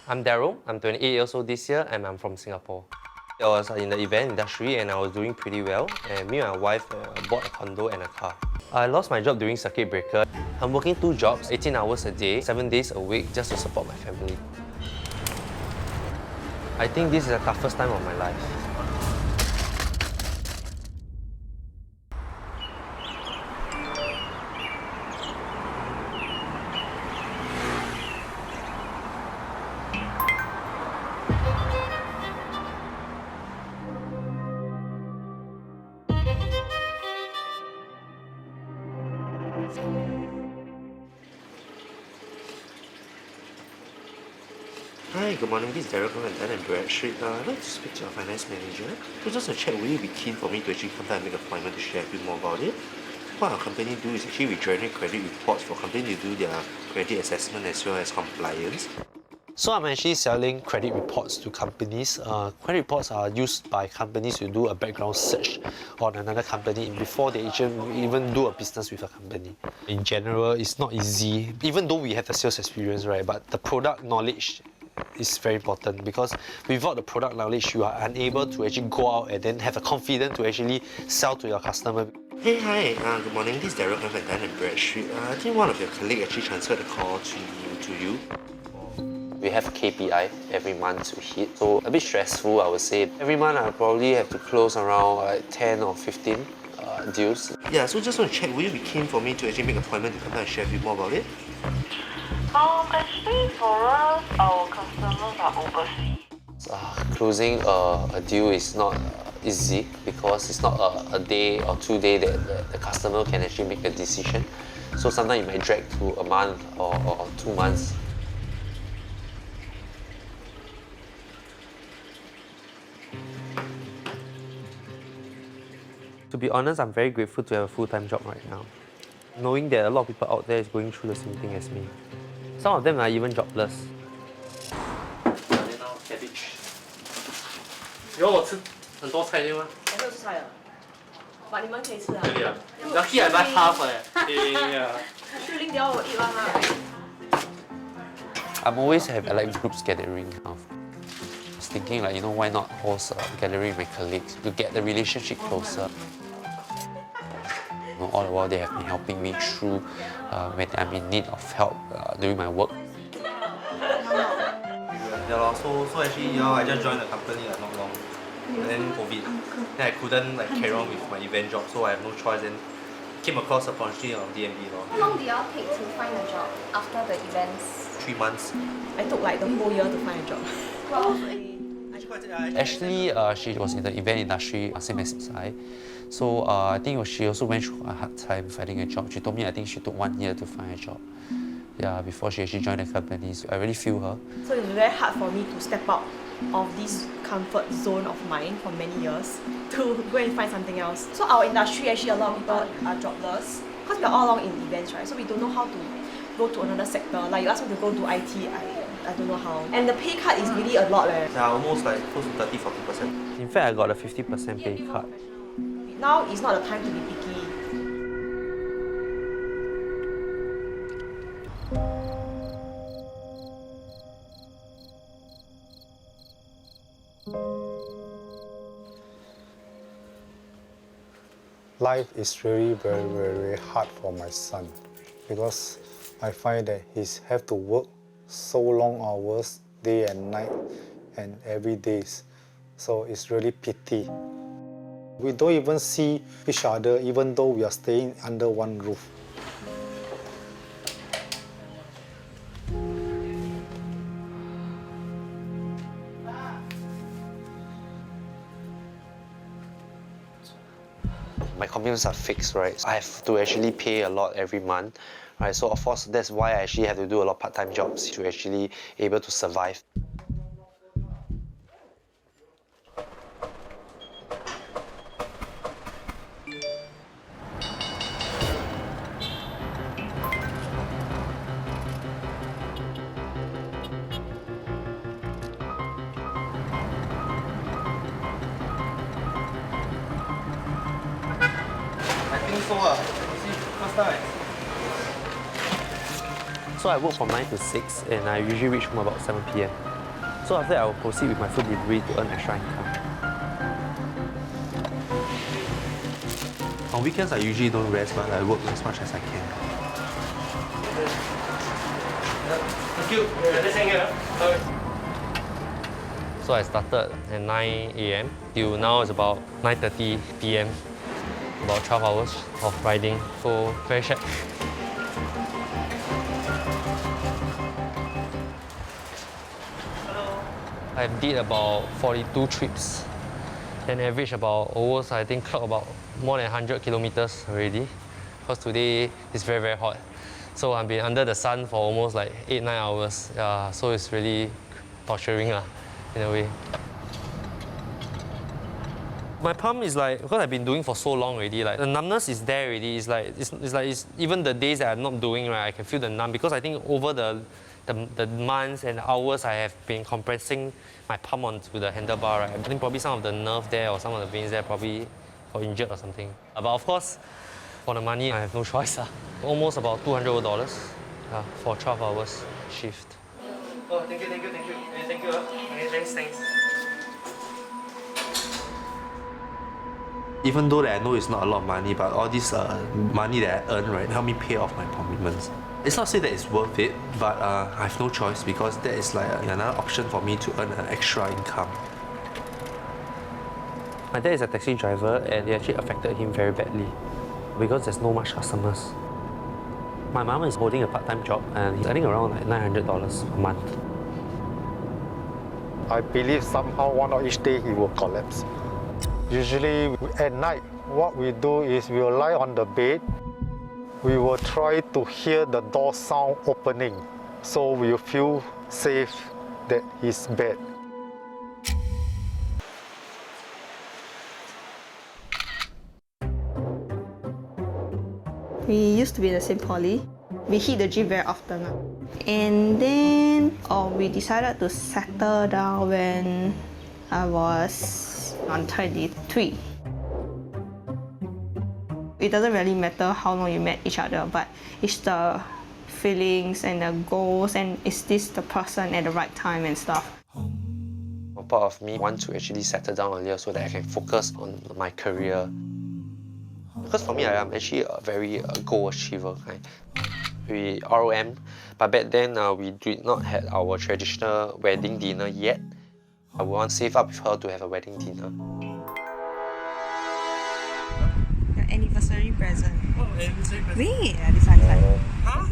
I'm Daryll, I'm 28 years old this year and I'm from Singapore. I was in the event industry and I was doing pretty well, and me and my wife bought a condo and a car. I lost my job during circuit breaker. I'm working 2 jobs, 18 hours a day, 7 days a week just to support my family. I think this is the toughest time of my life. Hi, good morning. This is Daryll from Dun & Bradstreet. I'd like to speak to your finance manager. So just to check, will you be keen for me to actually come down and make an appointment to share a bit more about it? What our company do is actually we generate credit reports for companies to do their credit assessment as well as compliance. So I'm actually selling credit reports to companies. Credit reports are used by companies to do a background search on another company before they even do a business with a company. In general, it's not easy, even though we have the sales experience, right? But the product knowledge is very important, because without the product knowledge, you are unable to actually go out and then have the confidence to actually sell to your customer. Hey, hi, good morning. This is Daryll from Dun & Bradstreet. I think one of your colleagues actually transferred the call to you. We have KPI every month to hit, so a bit stressful, I would say. Every month I probably have to close around 10 or 15 deals. Yeah, so just want to check, will you be keen for me to actually make an appointment to come down and share a bit more about it? Actually for us, our customers are overseas. Closing a deal is not easy, because it's not a day or 2 days that the customer can actually make a decision. So sometimes it might drag to a month or 2 months. To be honest, I'm very grateful to have a full-time job right now, knowing that a lot of people out there is going through the same thing as me. Some of them are even jobless. Cabbage. 以后我吃很多菜对吗？我没有吃菜了，把你们可以吃啊。可以啊。Lucky I buy half 哎。Shilling they all will eat one lah. I'm always have like groups gathering. I was thinking like, why not host a gathering with my colleagues to get the relationship closer. All the while they have been helping me through when I'm in need of help during my work. Yeah, so actually I just joined the company not long, and then COVID. Then I couldn't carry on with my event job, so I have no choice, and came across the opportunity on DNB. How long do y'all take to find a job after the events? 3 months. I took like the whole year to find a job. Actually, she was in the event industry, same as I. So I think she also went through a hard time finding a job. She told me I think she took 1 year to find a job. Yeah, before she actually joined the company. So I really feel her. So it was very hard for me to step out of this comfort zone of mine for many years to go and find something else. So our industry, actually a lot of people are jobless because we are all along in events, right? So we don't know how to go to another sector. Like you ask me to go to IT, I don't know how. And the pay cut is really a lot. Yeah, almost like close to 30-40%. In fact, I got a 50% pay cut. Now is not the time to be picky. Life is really very hard for my son, because I find that he have to work so long hours, day and night, and every day. So it's really pity. We don't even see each other, even though we are staying under one roof. My commitments are fixed, right? I have to actually pay a lot every month, right? So of course, that's why I actually have to do a lot of part-time jobs to actually able to survive. So I work from 9 to 6 and I usually reach home about 7 p.m. So after that, I will proceed with my food delivery to earn extra income. On weekends, I usually don't rest, but I work as much as I can. Thank you. Let's hang here. So I started at 9 a.m. till now it's about 9:30 p.m. About 12 hours of riding, so very shag. I did about 42 trips, and average about almost, I think, clock about more than 100 kilometers already, because today it's very, very hot. So I've been under the sun for almost like 8-9 hours, so it's really torturing in a way. My palm is like, because I've been doing for so long already, like the numbness is there already. It's even the days that I'm not doing, right, I can feel the numb, because I think over the months and hours I have been compressing my palm onto the handlebar, right, I think probably some of the nerve there or some of the veins there probably got injured or something. But of course, for the money, I have no choice. Almost about $200 for 12 hours shift. Oh, thank you. Okay, thanks. Even though that I know it's not a lot of money, but all this money that I earn, right, help me pay off my commitments. It's not say that it's worth it, but I have no choice, because that is like another option for me to earn an extra income. My dad is a taxi driver, and it actually affected him very badly because there's no much customers. My mom is holding a part-time job, and he's earning around like $900 a month. I believe somehow one of each day he will collapse. Usually at night, what we do is we will lie on the bed. We will try to hear the door sound opening, so we will feel safe that he's bed. We used to be in the same poly. We hit the gym very often. And then we decided to settle down when I was on 23. It doesn't really matter how long you met each other, but it's the feelings and the goals, and is this the person at the right time and stuff. A part of me wants to actually settle down earlier so that I can focus on my career. Because for me, I am actually a very goal achiever kind. We ROM, but back then we did not have our traditional wedding dinner yet. I want to save up with her to have a wedding dinner. Your anniversary present. Oh, anniversary present? Wait, this one. Huh?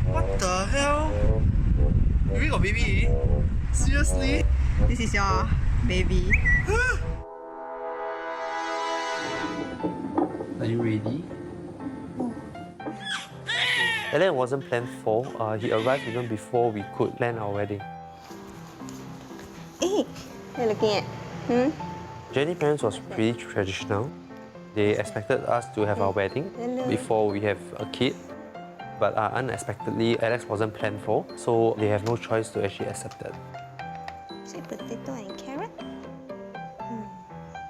What the hell? You really got baby? Seriously? This is your baby. Are you ready? Ellen wasn't planned for. He arrived even before we could plan our wedding. Hey, what are you looking at? Jenny's parents was pretty traditional. They expected us to have our wedding before we have a kid. But unexpectedly, Alex wasn't planned for, so they have no choice to actually accept that. Say potato and carrot.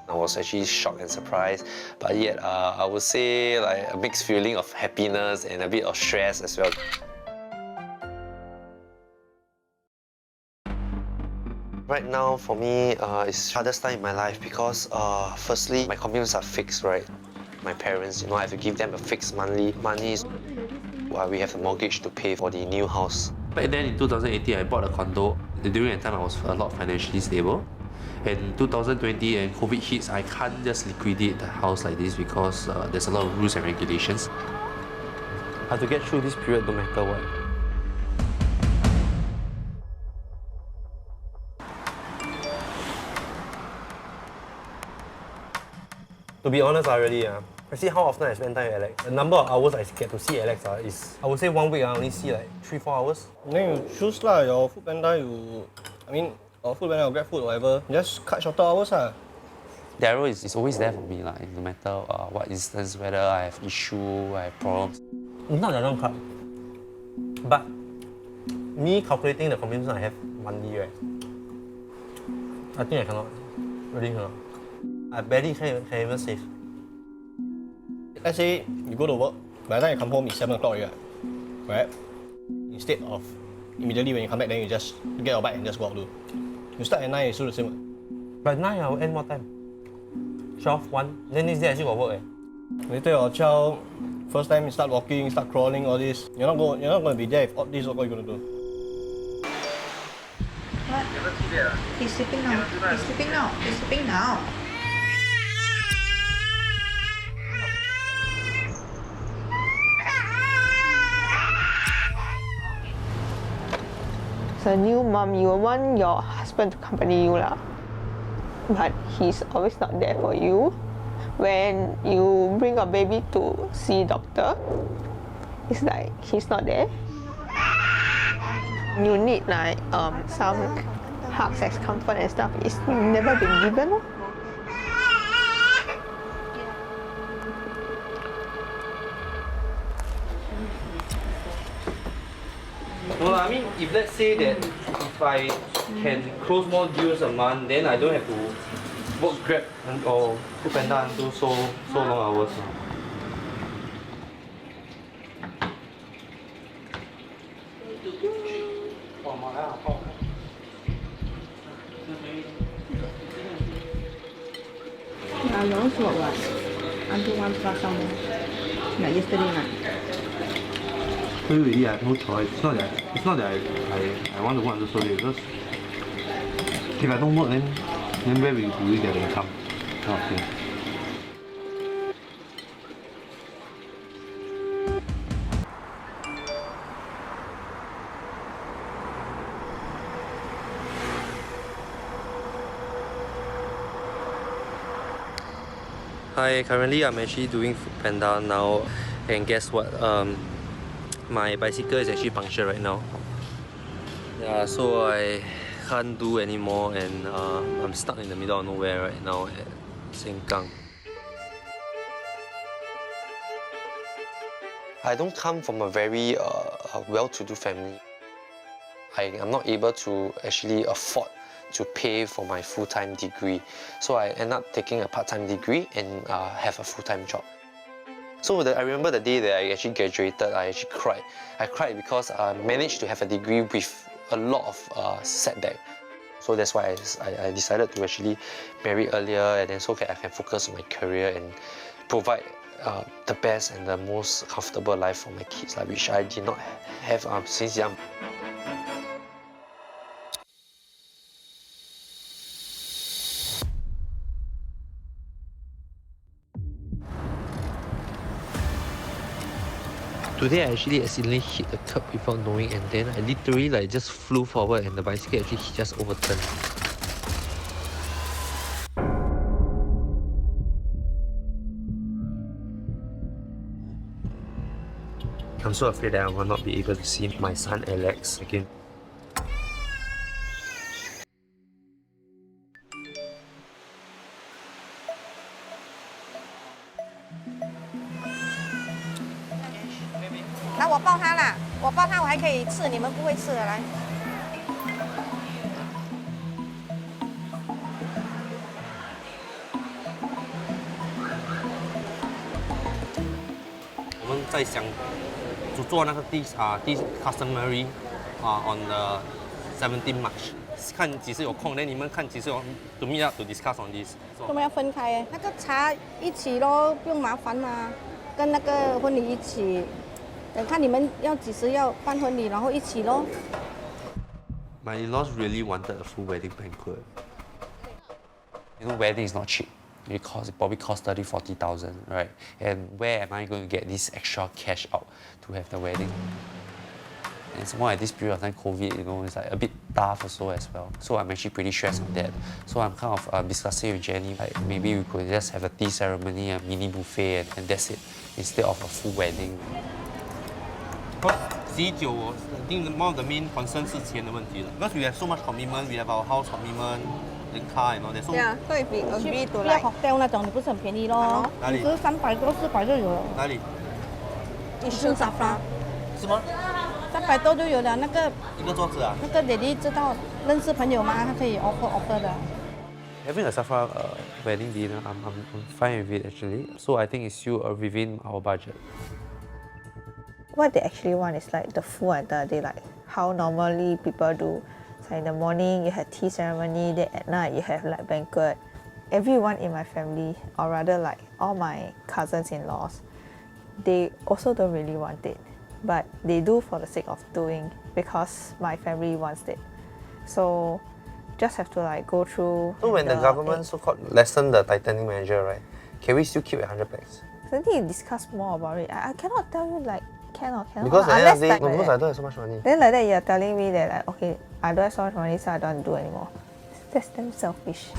I was actually shocked and surprised, but yet I would say like a mixed feeling of happiness and a bit of stress as well. Right now, for me, it's the hardest time in my life because firstly, my commitments are fixed, right? My parents, I have to give them a fixed monthly money. We have a mortgage to pay for the new house. Back then in 2018, I bought a condo. During that time, I was a lot financially stable. In 2020 and COVID hits, I can't just liquidate the house like this because there's a lot of rules and regulations. I have to get through this period no matter what. To be honest, I see how often I spend time with Alex. The number of hours I get to see Alex is, I would say 1 week I only see like 3-4 hours. Then you choose lah, your Foodpanda, or Foodpanda or GrabFood or whatever, just cut shorter hours lah. Daryll is always there for me, like, no matter what instance, whether I have issue, I have problems. Not that I don't cut, but me calculating the commitments I have monthly, right? I think I cannot, really cannot. I barely can even save. Let's say you go to work, by the time you come home it's 7 o'clock already, right? Instead of immediately when you come back, then you just get your bike and just go out. You start at 9, it's still the same. But 9 I will end what time? 12, 1. Then next day I still got work. Later your child, first time you start walking, start crawling, all this. You're not going to be there if all this, what are you going to do? What? He's sleeping now. He's sleeping now. He's sleeping now. As a new mom, you want your husband to accompany you lah. But he's always not there for you. When you bring a baby to see doctor, it's like he's not there. You need like some hugs as comfort and stuff. It's never been given. No, I mean, if let's say that if I can close more deals a month, then I don't have to work Grab or Foodpanda until so long hours. You also work what? Until 1 plus some more. Like yesterday night. Really, I have no choice. It's not that I want to work until so late, because if I don't work, then where will we get the income? Kind of thing. Hi, currently I'm actually doing Foodpanda now, and guess what? My bicycle is actually punctured right now. Yeah, so I can't do anymore, and I'm stuck in the middle of nowhere right now at Sengkang. I don't come from a very well-to-do family. I'm not able to actually afford to pay for my full-time degree. So I end up taking a part-time degree and have a full-time job. So I remember the day that I actually graduated, I actually cried. I cried because I managed to have a degree with a lot of setback. So that's why I decided to actually marry earlier, and then so I can focus on my career and provide the best and the most comfortable life for my kids, which I did not have since young. Today I actually accidentally hit the curb without knowing, and then I literally just flew forward and the bicycle actually just overturned. I'm so afraid that I will not be able to see my son Alex again.来，我抱他啦，我抱他，我还可以吃，你们不会吃的，来。我们在想做那个customary on the 17th March， 看几时有空，那你们看几时有 to meet up to discuss on this。我们要分开哎，那个茶一起咯，不用麻烦嘛，跟那个婚礼一起。等看你们要几时要办婚礼，然后一起咯。My in-laws really wanted a full wedding banquet. You know, wedding is not cheap. It probably costs 30,000-40,000, right? And where am I going to get this extra cash out to have the wedding? And it's more at this period of time, COVID, you know, it's like a bit tough also as well. So I'm actually pretty stressed on that. So I'm kind of discussing with Jenny, like maybe we could just have a tea ceremony, a mini buffet, and that's it, instead of a full wedding. Because 喜酒, I think one of the main concerns 是钱的问题了. Because we have so much commitment, we have our house commitment, the car and all that. So Yeah, so if we agree to 要 like hotel 那种，你不是很便宜咯？哪里其实300多400就有了。哪里？一生沙发是吗？300多就有了，那个一个桌子啊？那个姐姐知道认识朋友吗？他可以 offer 的。 Having a Safra wedding dinner, I'm fine with it actually. So I think it's still within our budget. what they actually want is like the food and they like how normally people do. So in the morning you have tea ceremony, then at night you have like banquet. Everyone in my family, or rather like all my cousins-in-laws, they also don't really want it, but they do for the sake of doing because my family wants it. So just have to like go through. So when the government so-called lessen the tightening measure, right? Can we still keep at 100 packs? So I think you discuss more about it. I cannot tell you like can or cannot. Because at the end of the day, like because that. I don't have so much money. Then like that you're telling me that like, okay, I don't have so much money so I don't want to do anymore. That's damn selfish.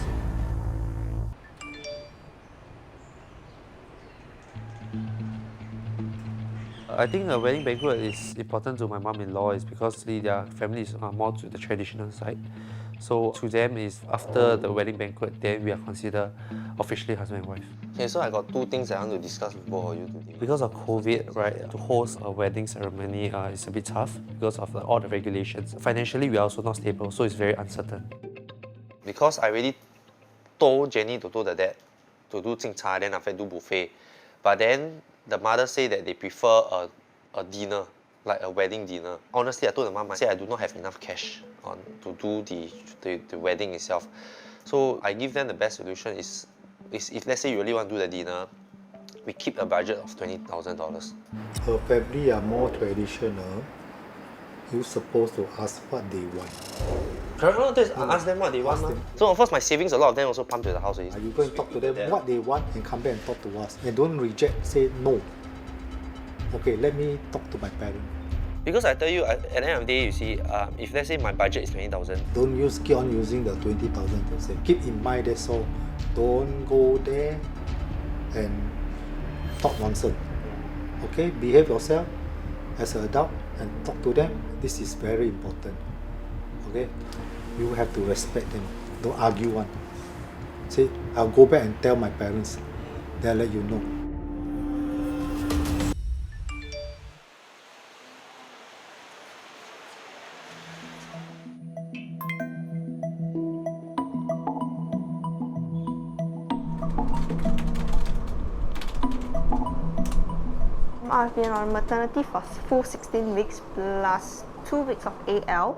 I think a wedding banquet is important to my mom-in-law is because their family is more to the traditional side. So to them is after the wedding banquet, then we are considered officially husband and wife. Okay, so I got two things I want to discuss with both of you today. Because of COVID, right, to host a wedding ceremony is a bit tough because of all the regulations. Financially, we are also not stable, so it's very uncertain. Because I already told Jenny to do the dad to do 敬茶, then after do buffet. But then the mother say that they prefer a dinner, like a wedding dinner. Honestly, I told the mom, I said I do not have enough cash to do the wedding itself. So I give them the best solution is if let's say you really want to do the dinner, we keep a budget of $20,000. Her family are more traditional. You're supposed to ask what they want. Correct, just ask them what they want. So of course my savings, a lot of them also pump to the house. Are you going to talk to them what they want and come back and talk to us? And don't reject, say no. Okay, let me talk to my parents. Because I tell you, at the end of the day, you see, if let's say my budget is 20,000, Don't keep on using the 20,000 to say. Keep in mind that's all. Don't go there and talk nonsense. Okay, behave yourself as an adult and talk to them. This is very important. Okay, you have to respect them. Don't argue one. Say, I'll go back and tell my parents. They'll let you know. I've been on maternity for full 16 weeks plus 2 weeks of AL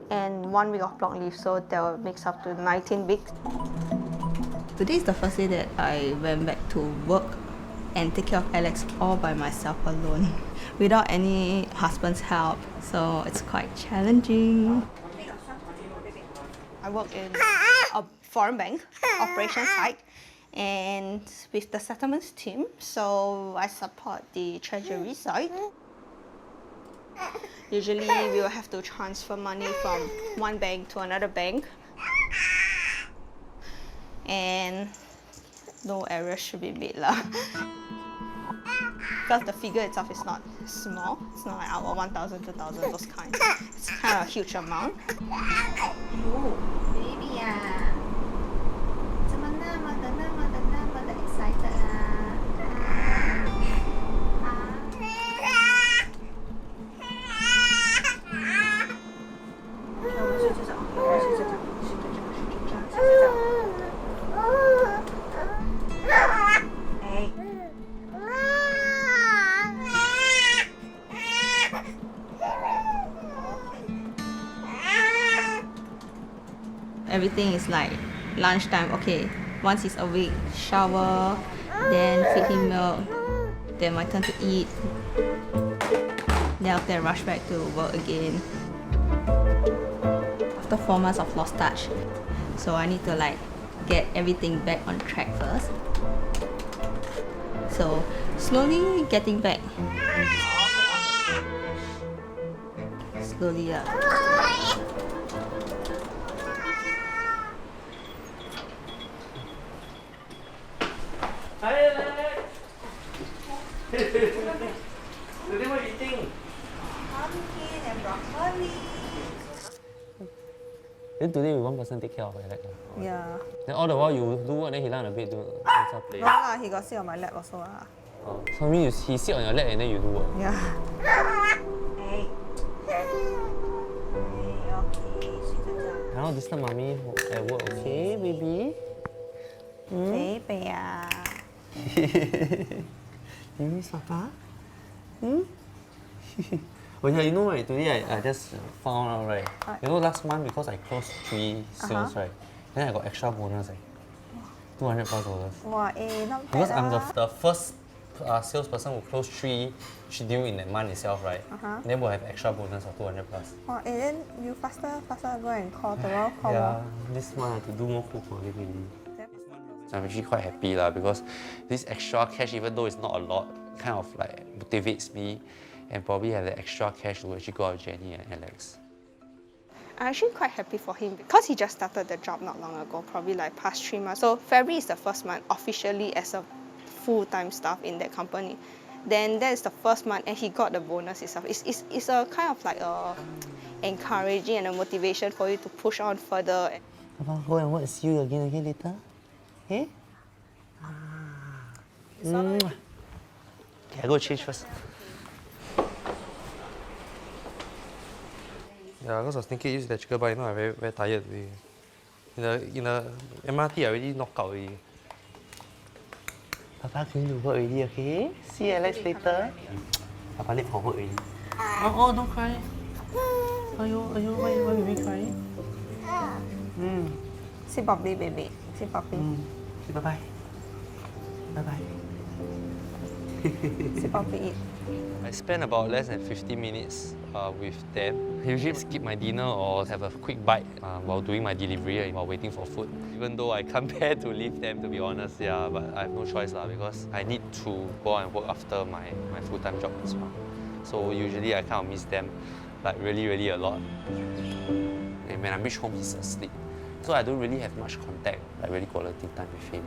and 1 week of block leave, so that makes up to 19 weeks. Today is the first day that I went back to work and take care of Alex all by myself alone, without any husband's help, so it's quite challenging. I work in a foreign bank operations side and with the settlements team, so I support the treasury side. Usually we will have to transfer money from one bank to another bank, and no error should be made lah. Because the figure itself is not small, it's not like our 1,000, 2,000, those kinds. It's kind of a huge amount. Baby 呀，怎么那么的 excited 哎。 Everything is like lunchtime, okay, once he's awake, shower, then feed him milk, then my turn to eat, then after that rush back to work again. After 4 months of lost touch, so I need to like get everything back on track first. So slowly getting back. Slowly Hi, Alex! Today what are you eating? Pumpkin and broccoli. Then today we one person take care of Alex. Yeah. Then all the while you do work, then he lie on the bed do himself play. No lah, he got sit on my lap also lah. Oh. So I mean he sit on your lap and then you do work. Yeah. Hey. Okay, 睡着觉。 Now disturb mommy at work, okay, baby? Baby 呀。 You miss Papa? Oh yeah, you know right, today I just found out right. You know last month because I closed 3 sales right, then I got extra bonus $200+. Wow, not bad. Because I'm the first salesperson who closed 3 deal in that month itself, right? Then we'll have extra bonus of $200+. Wow, then you faster go and call tomorrow. Call Yeah, this month I have to do more cold calling really. I'm actually quite happy lah because this extra cash, even though it's not a lot, kind of like motivates me and probably have the extra cash to actually go out with Jenny and Alex. I'm actually quite happy for him because he just started the job not long ago, probably like past 3 months. So February is the first month officially as a full-time staff in that company. Then that is the first month and he got the bonus itself. It's a kind of like a encouraging and a motivation for you to push on further. Papa, go and work. See you again later. Hey? Okay, I go change first. Yeah, because I was thinking use the chicken, but you know I'm very tired already. In the MRT I already knocked out already. Papa going to work already, okay? See you Alex later. Papa late for work already. Oh, don't cry. Why baby crying? Say properly, baby. Say properly. Say bye-bye. Bye-bye. Say properly, eat. I spend about less than 50 minutes with them. I usually skip my dinner or have a quick bite while doing my delivery and while waiting for food. Even though I can't bear to leave them, to be honest, yeah, but I have no choice because I need to go and work after my full-time job as well. So usually I kind of miss them like really a lot. And when I reach home, he's asleep. So I don't really have much contact, like really quality time with him.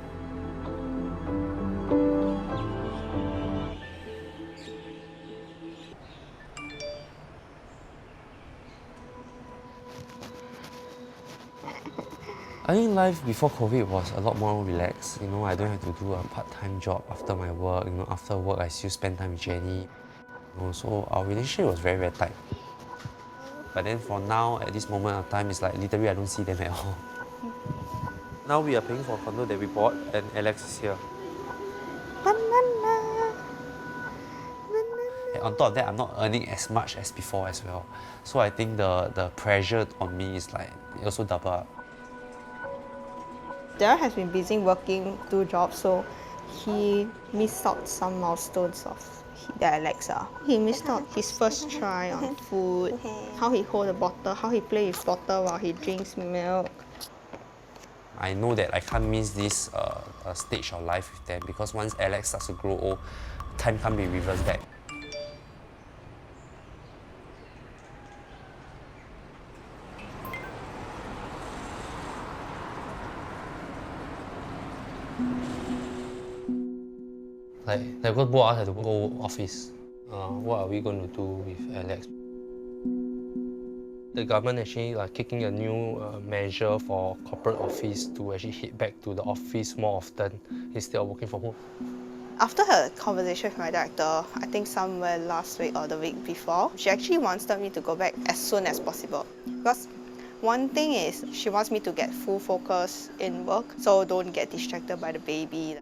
I think life before COVID was a lot more relaxed. You know, I don't have to do a part-time job after my work. You know, after work I still spend time with Jenny. You know, so our relationship was very tight. But then for now, at this moment of time, it's like literally I don't see them at all. Now we are paying for a condo that we bought, and Alex is here. And on top of that, I'm not earning as much as before as well. So I think the pressure on me is like it also double up. Daryll has been busy working 2 jobs, so he missed out some milestones of the Alexa. He missed out his first try on food, how he hold the bottle, how he plays with bottle while he drinks milk. I know that I can't miss this stage of life with them because once Alex starts to grow old, time can't be reversed back. Like because both of us have to go office. What are we going to do with Alex? The government actually kicking a new measure for corporate office to actually head back to the office more often instead of working from home. After her conversation with my director, I think somewhere last week or the week before, she actually wanted me to go back as soon as possible. Because one thing is, she wants me to get full focus in work, so don't get distracted by the baby.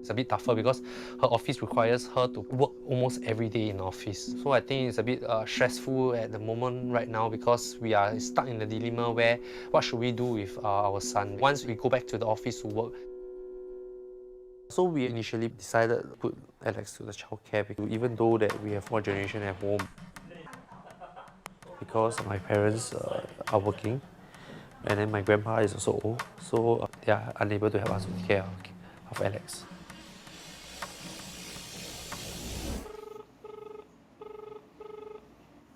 It's a bit tougher because her office requires her to work almost every day in the office. So I think it's a bit stressful at the moment right now because we are stuck in the dilemma where what should we do with our son once we go back to the office to work. So we initially decided to put Alex to the childcare even though that we have 4 generations at home. Because my parents are working and then my grandpa is also old, so they are unable to help us take care of Alex.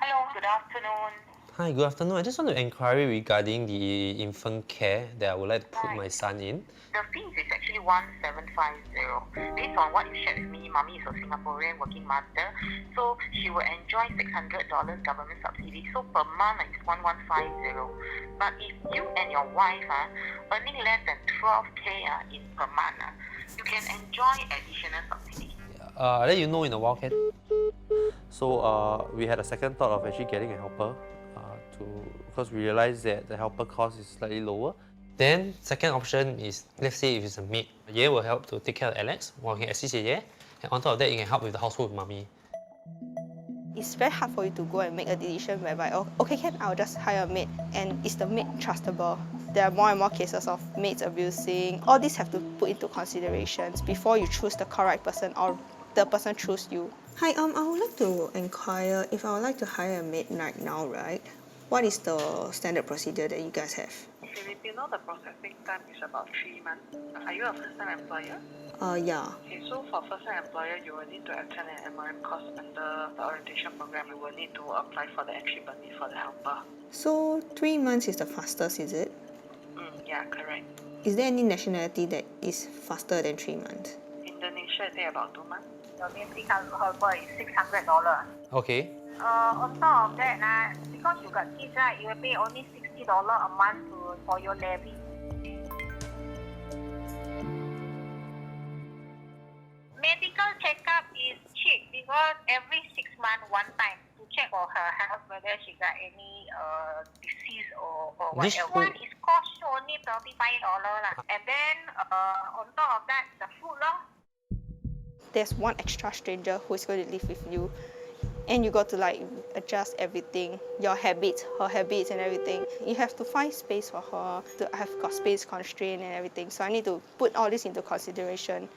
Hello, good afternoon. Hi, good afternoon. I just want to inquire regarding the infant care that I would like to put my son in. The fees is actually 1750. Based on what you shared with me, Mommy is a Singaporean working mother, so she will enjoy $600 government subsidy. So per month it's 1150. But if you and your wife are earning less than 12K in per month, you can enjoy additional subsidy. I'll let you know in a while, Ken. So we had a second thought of actually getting a helper because we realized that the helper cost is slightly lower. Then second option is, let's say if it's a maid, Ye will help to take care of Alex, while he can assist Ye, and on top of that, you can help with the household with Mommy. It's very hard for you to go and make a decision whereby, oh, okay, I'll just hire a maid. And is the maid trustable? There are more and more cases of maids abusing. All these have to put into considerations before you choose the correct person or the person choose you. Hi, I would like to inquire if I would like to hire a maid right now, right? What is the standard procedure that you guys have? Filipino, the processing time is about 3 months. Are you a first-time employer? Yeah. Okay, so for first-time employer, you will need to attend an MRM course under the orientation program. You will need to apply for the entry permit for the helper. So 3 months is the fastest, is it? Yeah, correct. Is there any nationality that is faster than 3 months? Indonesia, it take about 2 months. Your basic helper is $600. Okay. On top of that, because you got kids, right, you will pay only $60 a month for your levy. Medical checkup is cheap because every 6 months one time to check for her health whether she got any disease or whatever. One is cost only $35 lah. And then on top of that, the food lah. There's one extra stranger who is going to live with you, and you got to like adjust everything, your habits, her habits and everything. You have to find space for her. I have got space constraint and everything, so I need to put all this into consideration.